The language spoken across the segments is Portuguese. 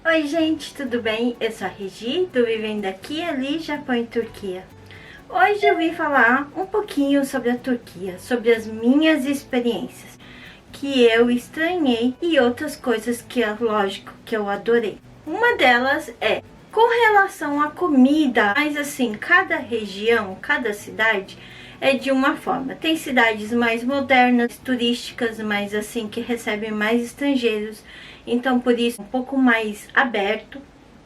Oi gente, tudo bem? Eu sou a Regi, do Vivendo Aqui, Ali, Japão e Turquia. Hoje eu vim falar um pouquinho sobre a Turquia, sobre as minhas experiências, que eu estranhei e outras coisas que é lógico que eu adorei. Uma delas é com relação à comida, mas assim, cada região, cada cidade é de uma forma. Tem cidades mais modernas, turísticas, mas assim, que recebem mais estrangeiros, então por isso um pouco mais aberto,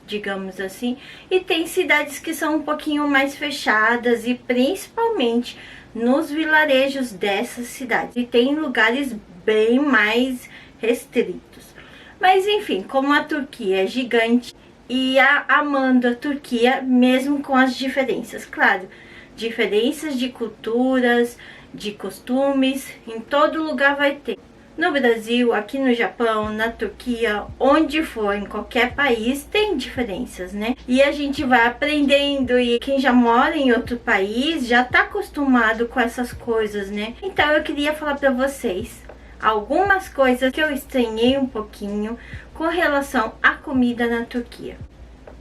digamos assim. E tem cidades que são um pouquinho mais fechadas e principalmente nos vilarejos dessas cidades. E tem lugares bem mais restritos. Mas enfim, como a Turquia é gigante e amando a Turquia, mesmo com as diferenças, claro, diferenças de culturas, de costumes, em todo lugar vai ter. No Brasil, aqui no Japão, na Turquia, onde for, em qualquer país, tem diferenças, né? E a gente vai aprendendo e quem já mora em outro país já tá acostumado com essas coisas, né? Então eu queria falar pra vocês algumas coisas que eu estranhei um pouquinho com relação à comida na Turquia.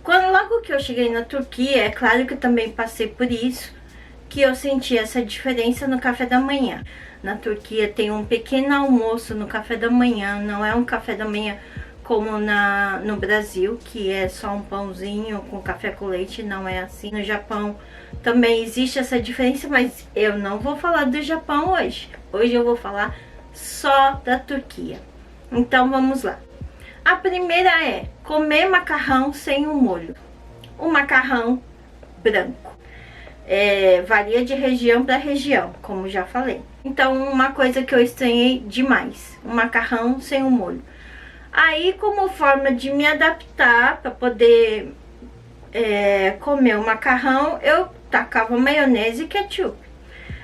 Logo que eu cheguei na Turquia, é claro que eu também passei por isso, que eu senti essa diferença no café da manhã. Na Turquia tem um pequeno almoço no café da manhã, não é um café da manhã como no Brasil, que é só um pãozinho com café com leite, não é assim. No Japão também existe essa diferença, mas eu não vou falar do Japão hoje. Hoje eu vou falar só da Turquia. Então vamos lá. A primeira é comer macarrão sem o molho. O macarrão branco. Varia de região para região, como já falei. Então, uma coisa que eu estranhei demais, um macarrão sem o molho. Aí, como forma de me adaptar para poder comer o macarrão, eu tacava maionese e ketchup.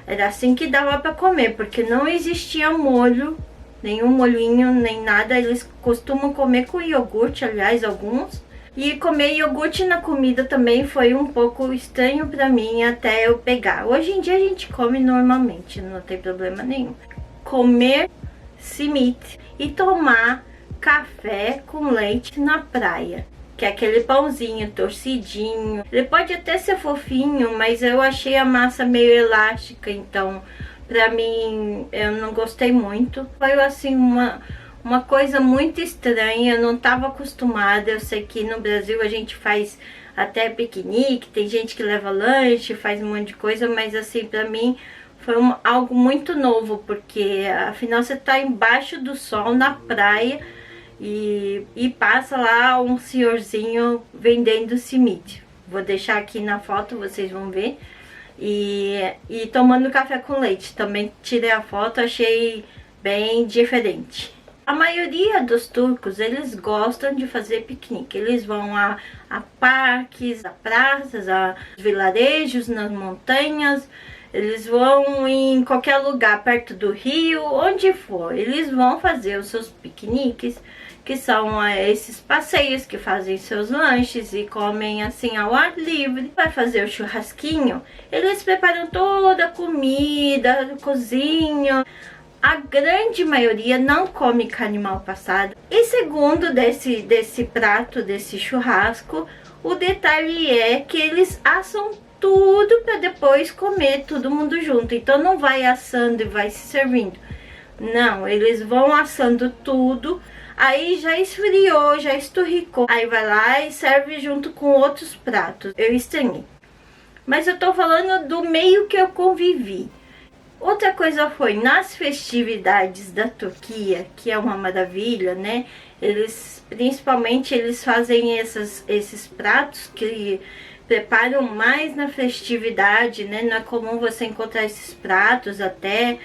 Era assim que dava para comer, porque não existia molho, nenhum molhinho, nem nada. Eles costumam comer com iogurte, aliás, alguns. E comer iogurte na comida também foi um pouco estranho pra mim até eu pegar. Hoje em dia a gente come normalmente, não tem problema nenhum. Comer simit e tomar café com leite na praia, que é aquele pãozinho torcidinho. Ele pode até ser fofinho, mas eu achei a massa meio elástica, então pra mim eu não gostei muito. Foi assim uma coisa muito estranha, eu não estava acostumada. Eu sei que no Brasil a gente faz até piquenique, tem gente que leva lanche, faz um monte de coisa, mas assim, pra mim foi algo muito novo, porque afinal você tá embaixo do sol na praia e passa lá um senhorzinho vendendo simit. Vou deixar aqui na foto, vocês vão ver. E tomando café com leite, também tirei a foto, achei bem diferente. A maioria dos turcos, eles gostam de fazer piquenique. Eles vão a parques, a praças, a vilarejos, nas montanhas. Eles vão em qualquer lugar perto do rio, onde for. Eles vão fazer os seus piqueniques, que são esses passeios que fazem seus lanches e comem assim ao ar livre. Vai fazer o churrasquinho, eles preparam toda a comida, cozinham. A grande maioria não come carne mal passada. E segundo desse prato, desse churrasco, o detalhe é que eles assam tudo para depois comer todo mundo junto. Então não vai assando e vai se servindo. Não, eles vão assando tudo. Aí já esfriou, já esturricou. Aí vai lá e serve junto com outros pratos. Eu estranhei. Mas eu tô falando do meio que eu convivi. Outra coisa foi nas festividades da Turquia, que é uma maravilha, né? Principalmente eles fazem esses pratos que preparam mais na festividade, né? Não é comum você encontrar esses pratos até.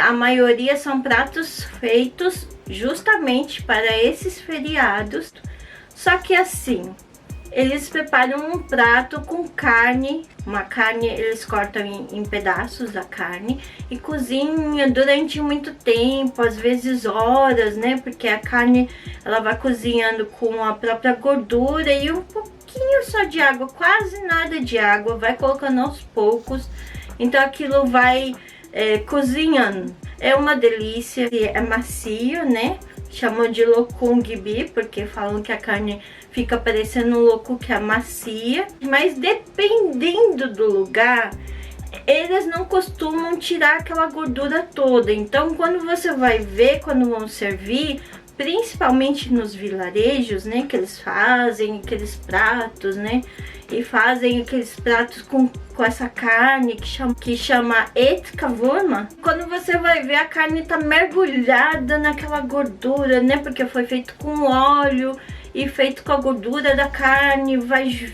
A maioria são pratos feitos justamente para esses feriados. Só que assim, eles preparam um prato com carne, eles cortam em pedaços a carne e cozinham durante muito tempo, às vezes horas, né? Porque a carne, ela vai cozinhando com a própria gordura e um pouquinho só de água, quase nada de água, vai colocando aos poucos. Então aquilo vai cozinhando. É uma delícia, é macio, né? chamam de locum gibi, porque falam que a carne fica parecendo um locu que é macia. Mas dependendo do lugar, eles não costumam tirar aquela gordura toda. Então quando você vai ver, quando vão servir, principalmente nos vilarejos, né, que eles fazem aqueles pratos, né, e fazem aqueles pratos com essa carne que chama etkavurma. Quando você vai ver, a carne tá mergulhada naquela gordura, né, porque foi feito com óleo e feito com a gordura da carne,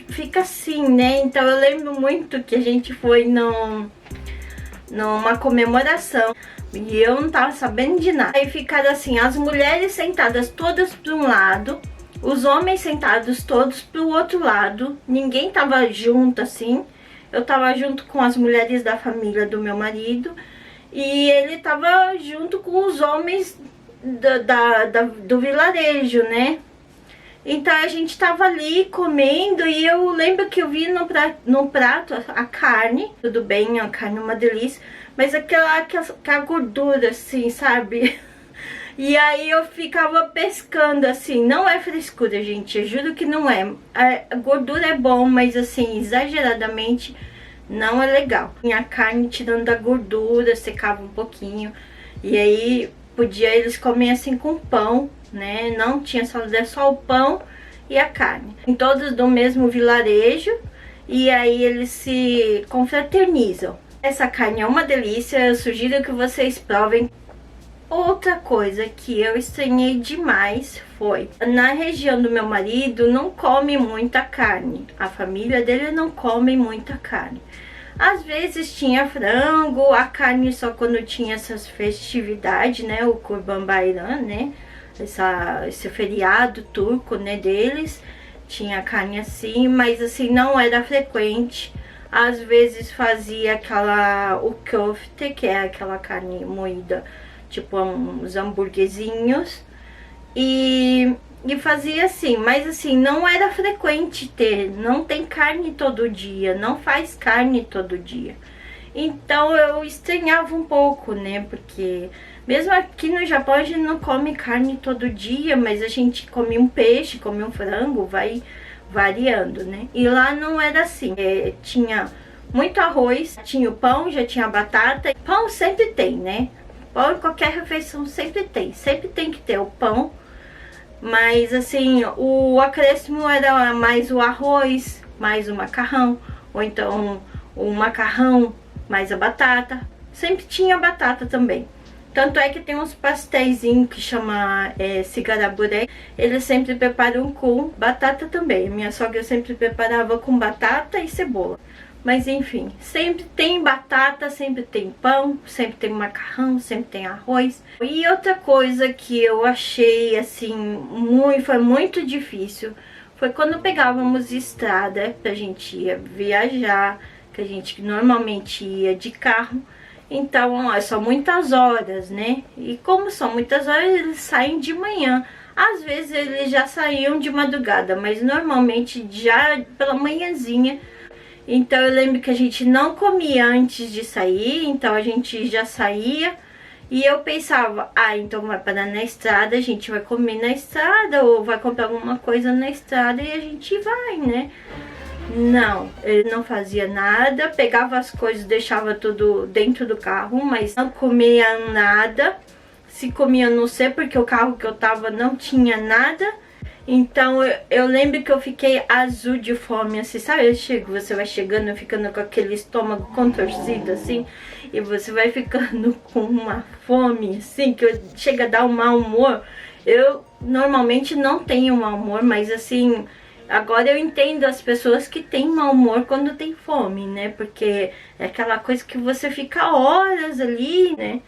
fica assim, né. Então eu lembro muito que a gente foi numa comemoração e eu não tava sabendo de nada. Aí ficaram assim, as mulheres sentadas todas para um lado, os homens sentados todos pro outro lado. Ninguém tava junto assim. Eu tava junto com as mulheres da família do meu marido e ele tava junto com os homens do vilarejo, né? Então a gente tava ali comendo e eu lembro que eu vi no prato a carne. Tudo bem, a carne é uma delícia, mas aquela gordura assim, sabe? E aí eu ficava pescando assim. Não é frescura, gente, eu juro que não é. A gordura é bom, mas assim, exageradamente não é legal. A carne tirando a gordura, secava um pouquinho. E aí eles comerem assim com pão, né? Não tinha salada, só o pão e a carne. Em todos do mesmo vilarejo. E aí eles se confraternizam. Essa carne é uma delícia, eu sugiro que vocês provem. Outra coisa que eu estranhei demais foi, na região do meu marido não come muita carne. A família dele não come muita carne. Às vezes tinha frango, a carne só quando tinha essas festividades, né? O Kurban Bayram, né? Esse feriado turco, né, deles. Tinha carne assim, mas assim, não era frequente. Às vezes fazia o kofte, que é aquela carne moída, tipo uns hamburguesinhos, e fazia assim, mas assim, não era frequente ter, não tem carne todo dia, não faz carne todo dia. Então eu estranhava um pouco, né, porque mesmo aqui no Japão a gente não come carne todo dia, mas a gente come um peixe, come um frango, vai variando, né, e lá não era assim, tinha muito arroz, tinha o pão, já tinha a batata, pão sempre tem, né. Pão em qualquer refeição sempre tem que ter o pão. Mas assim, o acréscimo era mais o arroz, mais o macarrão. Ou então o macarrão mais a batata. Sempre tinha batata também. Tanto é que tem uns pastéisinhos que chama sigaraburé. Eles sempre preparam com batata também. Minha sogra sempre preparava com batata e cebola. Mas enfim, sempre tem batata, sempre tem pão, sempre tem macarrão, sempre tem arroz. E outra coisa que eu achei assim, foi muito difícil, foi quando pegávamos estrada, que a gente ia viajar, que a gente normalmente ia de carro. Então, são muitas horas, né? E como são muitas horas, eles saem de manhã. Às vezes eles já saíam de madrugada, mas normalmente já pela manhãzinha. Então eu lembro que a gente não comia antes de sair, então a gente já saía. E eu pensava, então vai parar na estrada, a gente vai comer na estrada, ou vai comprar alguma coisa na estrada e a gente vai, né? Não, ele não fazia nada, pegava as coisas, deixava tudo dentro do carro, mas não comia nada. Se comia, não sei, porque o carro que eu tava não tinha nada. Então eu lembro que eu fiquei azul de fome, assim, sabe? Você vai chegando, ficando com aquele estômago contorcido, assim, e você vai ficando com uma fome, assim, que chega a dar um mau humor. Eu normalmente não tenho mau humor, mas assim, agora eu entendo as pessoas que têm mau humor quando tem fome, né? Porque é aquela coisa que você fica horas ali, né?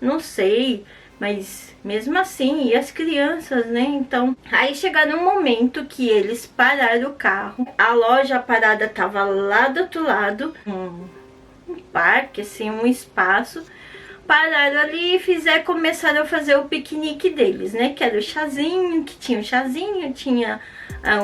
Não sei. Mas mesmo assim, e as crianças, né? Então, aí chegaram um momento que eles pararam o carro. A loja parada tava lá do outro lado, um parque, assim, um espaço. Pararam ali e começaram a fazer o piquenique deles, né? Que era o chazinho, tinha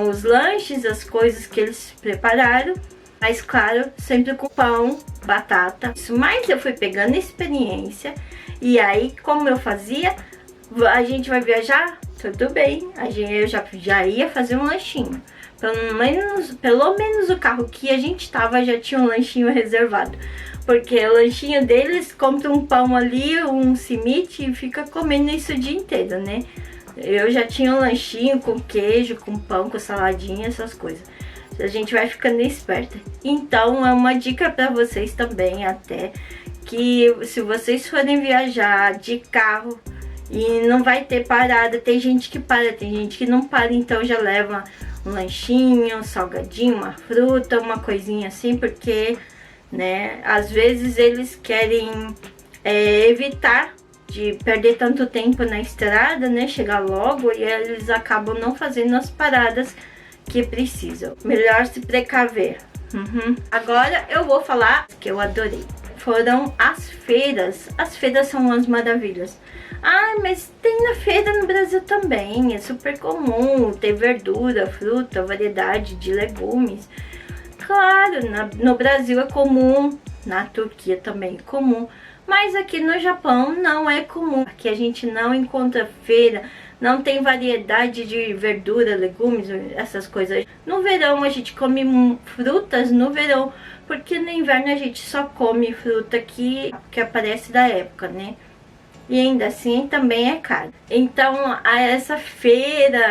os lanches, as coisas que eles prepararam. Mas claro, sempre com pão, batata. Mas eu fui pegando experiência. E aí, como eu fazia? A gente vai viajar? Tudo bem, eu já ia fazer um lanchinho. Pelo menos o carro que a gente tava já tinha um lanchinho reservado. Porque o lanchinho deles, compra um pão ali, um cimite e fica comendo isso o dia inteiro, né? Eu já tinha um lanchinho com queijo, com pão, com saladinha, essas coisas. A gente vai ficando esperta. Então é uma dica pra vocês também até, que se vocês forem viajar de carro e não vai ter parada, tem gente que para, tem gente que não para, então já leva um lanchinho, um salgadinho, uma fruta, uma coisinha assim, porque, né, às vezes eles querem evitar de perder tanto tempo na estrada, né, chegar logo, e eles acabam não fazendo as paradas que precisam. Melhor se precaver. Agora eu vou falar que eu adorei. Foram as feiras. As feiras são umas maravilhas. Ah, mas tem na feira no Brasil também. É super comum ter verdura, fruta, variedade de legumes. Claro, no Brasil é comum. Na Turquia também é comum. Mas aqui no Japão não é comum. Aqui a gente não encontra feira. Não tem variedade de verdura, legumes, essas coisas. No verão a gente come frutas no verão, porque no inverno a gente só come fruta que aparece da época, né? E ainda assim também é caro. Então essa feira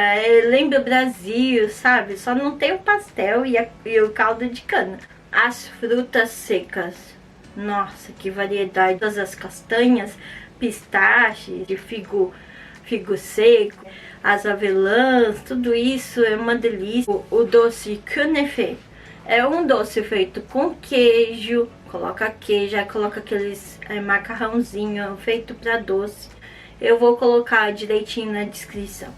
lembra o Brasil, sabe? Só não tem o pastel e o caldo de cana. As frutas secas, nossa, que variedade. Todas as castanhas, pistache, de figo seco, as avelãs, tudo isso é uma delícia. O doce künefe é um doce feito com queijo, coloca queijo, aí coloca aqueles macarrãozinho feito para doce. Eu vou colocar direitinho na descrição.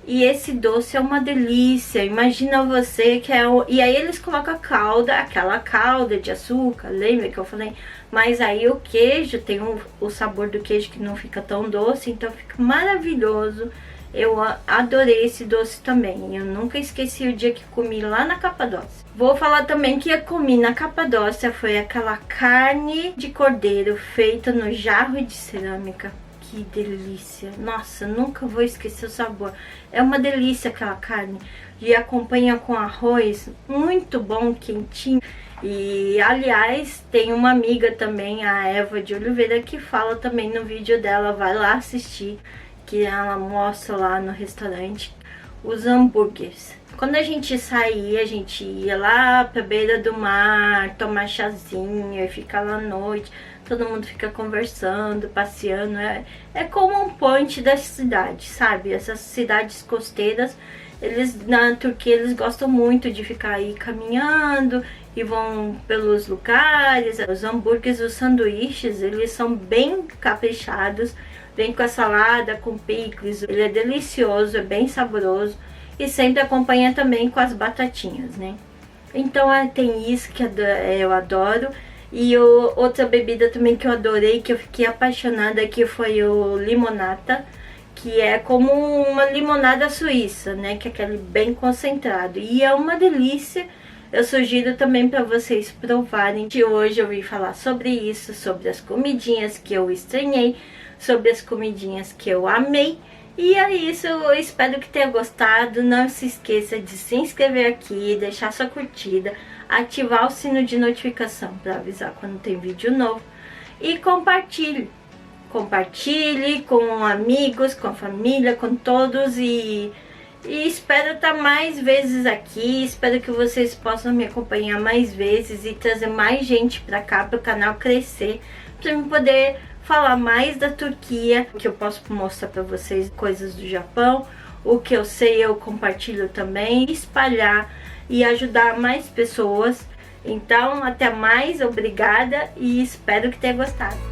E esse doce é uma delícia. Imagina você que é o... E aí eles colocam calda, aquela calda de açúcar, lembra que eu falei? Mas aí o queijo tem o sabor do queijo que não fica tão doce, então fica maravilhoso. Eu adorei esse doce também. Eu nunca esqueci o dia que comi lá na Capadócia. Vou falar também que eu comi na Capadócia foi aquela carne de cordeiro feita no jarro de cerâmica. Que delícia, nossa, nunca vou esquecer o sabor. É uma delícia aquela carne. E acompanha com arroz, muito bom, quentinho. E aliás, tem uma amiga também, a Eva de Oliveira, que fala também no vídeo dela, vai lá assistir, que ela mostra lá no restaurante os hambúrgueres. Quando a gente saía, a gente ia lá pra beira do mar, tomar chazinho e ficar lá à noite. Todo mundo fica conversando, passeando. É como um point da cidade, sabe? Essas cidades costeiras, na Turquia eles gostam muito de ficar aí caminhando e vão pelos lugares. Os hambúrgueres, os sanduíches, eles são bem caprichados. Vem com a salada, com picles. Ele é delicioso, é bem saboroso. E sempre acompanha também com as batatinhas, né? Então tem isso que eu adoro. E outra bebida também que eu adorei, que eu fiquei apaixonada, que foi o limonata, que é como uma limonada suíça, né? Que é aquele bem concentrado. E é uma delícia. Eu sugiro também para vocês provarem. Que hoje eu vim falar sobre isso, sobre as comidinhas que eu estranhei, sobre as comidinhas que eu amei. E é isso, eu espero que tenha gostado. Não se esqueça de se inscrever aqui, deixar sua curtida, ativar o sino de notificação para avisar quando tem vídeo novo. E compartilhe. Compartilhe com amigos, com a família, com todos. E espero estar mais vezes aqui. Espero que vocês possam me acompanhar mais vezes e trazer mais gente para cá, para o canal crescer, para eu poder falar mais da Turquia, que eu posso mostrar para vocês coisas do Japão. O que eu sei eu compartilho também, espalhar e ajudar mais pessoas. Então até mais, obrigada e espero que tenha gostado.